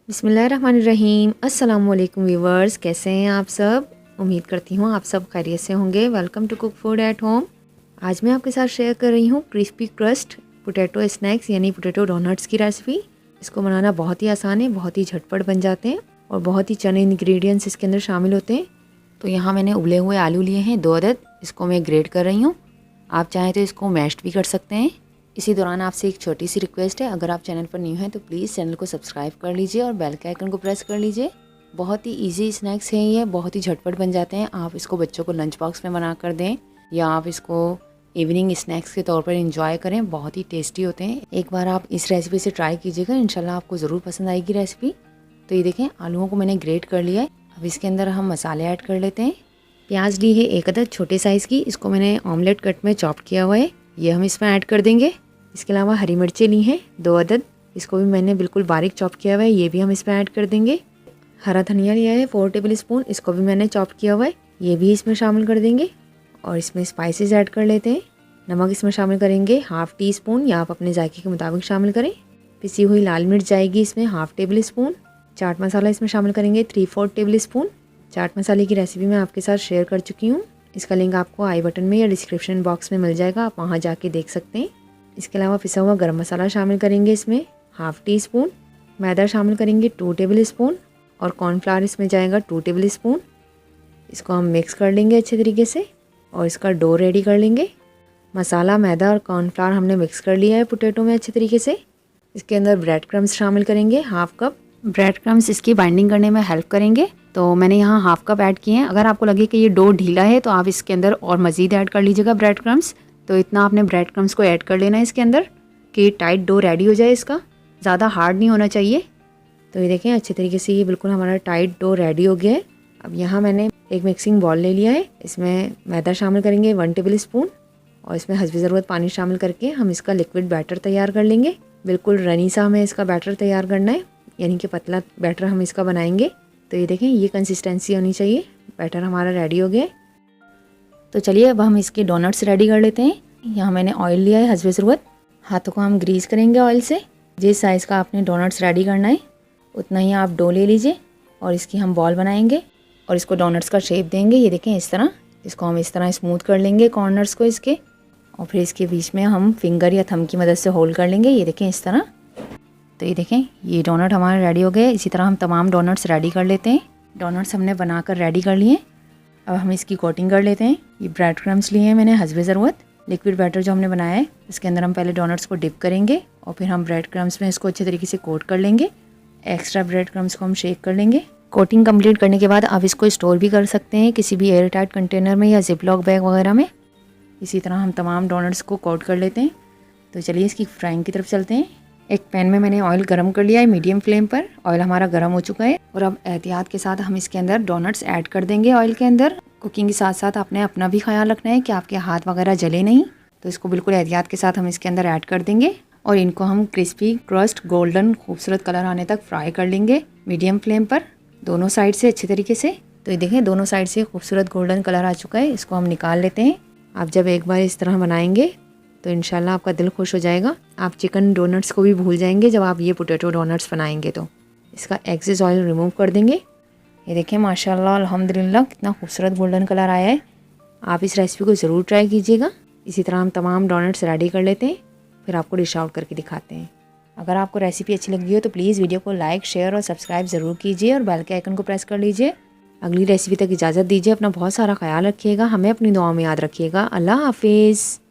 बिस्मिल्लाहिर्रहमानिर्रहीम। अस्सलाम वालेकुम व्यूवर्स, कैसे हैं आप सब। उम्मीद करती हूँ आप सब खैरियत से होंगे। Welcome to cook food at home. आज मैं आपके साथ शेयर कर रही हूँ क्रिस्पी क्रस्ट पोटैटो स्नैक्स यानी पोटैटो डोनट्स की रेसिपी। इसको बनाना बहुत ही आसान है, बहुत ही झटपट बन जाते हैं और बहुत ही चंद इंग्रेडिएंट्स इसके अंदर शामिल होते हैं। तो यहाँ मैंने उबले हुए आलू लिए हैं 2 अदद, इसको मैं ग्रेट कर रही हूँ। आप चाहें तो इसको मैश्ड भी कर सकते हैं। इसी दौरान आपसे एक छोटी सी रिक्वेस्ट है, अगर आप चैनल पर न्यू हैं तो प्लीज़ चैनल को सब्सक्राइब कर लीजिए और बेल के आइकन को प्रेस कर लीजिए। बहुत ही इजी स्नैक्स हैं ये, बहुत ही झटपट बन जाते हैं। आप इसको बच्चों को लंच बॉक्स में बना कर दें या आप इसको इवनिंग स्नैक्स के तौर पर इंजॉय करें, बहुत ही टेस्टी होते हैं। एक बार आप इस रेसिपी से ट्राई कीजिएगा, इंशाल्लाह आपको ज़रूर पसंद आएगी रेसिपी। तो ये देखें, आलूओं को मैंने ग्रेट कर लिया है। अब इसके अंदर हम मसाले ऐड कर लेते हैं। प्याज ली है 1 अदद छोटे साइज़ की, इसको मैंने ऑमलेट कट में चॉप किया हुआ है, ये हम इसमें ऐड कर देंगे। इसके अलावा हरी मिर्चें ली हैं 2 अदद, इसको भी मैंने बिल्कुल बारीक चॉप किया हुआ है, ये भी हम इसमें ऐड कर देंगे। हरा धनिया लिया है 4 टेबल स्पून, इसको भी मैंने चॉप किया हुआ है, ये भी इसमें शामिल कर देंगे। और इसमें स्पाइसेस ऐड कर लेते हैं। नमक इसमें शामिल करेंगे 1/2 टी स्पून या आप अपने जायके के मुताबिक शामिल करें। पिसी हुई लाल मिर्च जाएगी इसमें 1/2 टेबल स्पून। चाट मसाला इसमें शामिल करेंगे 3/4 टेबल स्पून। चाट मसाले की रेसिपी मैं आपके साथ शेयर कर चुकी हूँ, इसका लिंक आपको आई बटन में या डिस्क्रिप्शन बॉक्स में मिल जाएगा, आप वहाँ जाके देख सकते हैं। इसके अलावा पिसा हुआ गरम मसाला शामिल करेंगे इसमें 1/2 टी स्पून। मैदा शामिल करेंगे 2 टेबल स्पून और कॉर्नफ्लावर इसमें जाएगा 2 टेबल स्पून। इसको हम मिक्स कर लेंगे अच्छे तरीके से और इसका डो रेडी कर लेंगे। मसाला, मैदा और कॉर्नफ्लावर हमने मिक्स कर लिया है पोटैटो में अच्छे तरीके से। इसके अंदर ब्रेड क्रम्स शामिल करेंगे 1/2 कप। ब्रेड क्रम्स इसकी बाइंडिंग करने में हेल्प करेंगे, तो मैंने यहाँ 1/2 कप ऐड किए हैं। अगर आपको लगे कि ये डो ढीला है तो आप इसके अंदर और मज़ीद ऐड कर लीजिएगा ब्रेड क्रम्स। तो इतना आपने ब्रेड क्रम्स को ऐड कर लेना है इसके अंदर कि टाइट डो रेडी हो जाए इसका, ज़्यादा हार्ड नहीं होना चाहिए। तो ये देखें अच्छे तरीके से ये बिल्कुल हमारा टाइट डो रेडी हो गया है। अब यहाँ मैंने एक मिक्सिंग बॉल ले लिया है, इसमें मैदा शामिल करेंगे 1 टेबल स्पून और इसमें हस्बे ज़रूरत पानी शामिल करके हम इसका लिक्विड बैटर तैयार कर लेंगे। बिल्कुल रनी सा हमें इसका बैटर तैयार करना है, यानी कि पतला बैटर हम इसका बनाएंगे। तो ये देखें ये कंसिस्टेंसी होनी चाहिए। बैटर हमारा रेडी हो गया। तो चलिए अब हम इसके डोनट्स रेडी कर लेते हैं। यहाँ मैंने ऑयल लिया है हस्बे ज़रूरत, हाथों को हम ग्रीस करेंगे ऑयल से। जिस साइज़ का आपने डोनट्स रेडी करना है उतना ही आप डो ले लीजिए और इसकी हम बॉल बनाएंगे और इसको डोनट्स का शेप देंगे। ये देखें इस तरह, इसको हम इस तरह स्मूथ कर लेंगे कॉर्नर्स को इसके, और फिर इसके बीच में हम फिंगर या थंब की मदद से होल्ड कर लेंगे। ये देखें इस तरह। तो ये देखें ये डोनट हमारे रेडी हो गए। इसी तरह हम तमाम डोनट्स रेडी कर लेते हैं। डोनट्स हमने बनाकर रेडी कर लिए। अब हम इसकी कोटिंग कर लेते हैं। ये ब्रेड क्रम्स लिए हैं मैंने हस्बे ज़रूरत। लिक्विड बैटर जो हमने बनाया है इसके अंदर हम पहले डोनट्स को डिप करेंगे और फिर हम ब्रेड क्रम्स में इसको अच्छे तरीके से कोट कर लेंगे। एक्स्ट्रा ब्रेड क्रम्स को हम शेक कर लेंगे। कोटिंग कंप्लीट करने के बाद आप इसको स्टोर भी कर सकते हैं किसी भी एयर टाइट कंटेनर में या जिपलॉक बैग वगैरह में। इसी तरह हम तमाम डोनट्स को कोट कर लेते हैं। तो चलिए इसकी फ्राइंग की तरफ चलते हैं। एक पैन में मैंने ऑयल गरम कर लिया है मीडियम फ्लेम पर। ऑयल हमारा गरम हो चुका है और अब एहतियात के साथ हम इसके अंदर डोनट्स ऐड कर देंगे ऑयल के अंदर। कुकिंग के साथ साथ आपने अपना भी ख्याल रखना है कि आपके हाथ वगैरह जले नहीं, तो इसको बिल्कुल एहतियात के साथ हम इसके अंदर ऐड कर देंगे और इनको हम क्रिस्पी क्रस्ट गोल्डन खूबसूरत कलर आने तक फ्राई कर लेंगे मीडियम फ्लेम पर, दोनों साइड से अच्छे तरीके से। तो ये देखें दोनों साइड से खूबसूरत गोल्डन कलर आ चुका है, इसको हम निकाल लेते हैं। आप जब एक बार इस तरह बनाएंगे तो इंशाल्लाह आपका दिल खुश हो जाएगा। आप चिकन डोनट्स को भी भूल जाएंगे जब आप ये पोटैटो डोनट्स बनाएंगे। तो इसका एक्सेस ऑयल रिमूव कर देंगे। ये देखें माशाल्लाह अल्हम्दुलिल्लाह कितना खूबसूरत गोल्डन कलर आया है। आप इस रेसिपी को ज़रूर ट्राई कीजिएगा। इसी तरह हम तमाम डोनट्स रेडी कर लेते हैं, फिर आपको डिश आउट करके दिखाते हैं। अगर आपको रेसिपी अच्छी लगी हो तो प्लीज़ वीडियो को लाइक, शेयर और सब्सक्राइब ज़रूर कीजिए और बेल के आइकन को प्रेस कर लीजिए। अगली रेसिपी तक इजाज़त दीजिए। अपना बहुत सारा ख्याल रखिएगा, हमें अपनी दुआओं में याद रखिएगा। अल्लाह हाफिज़।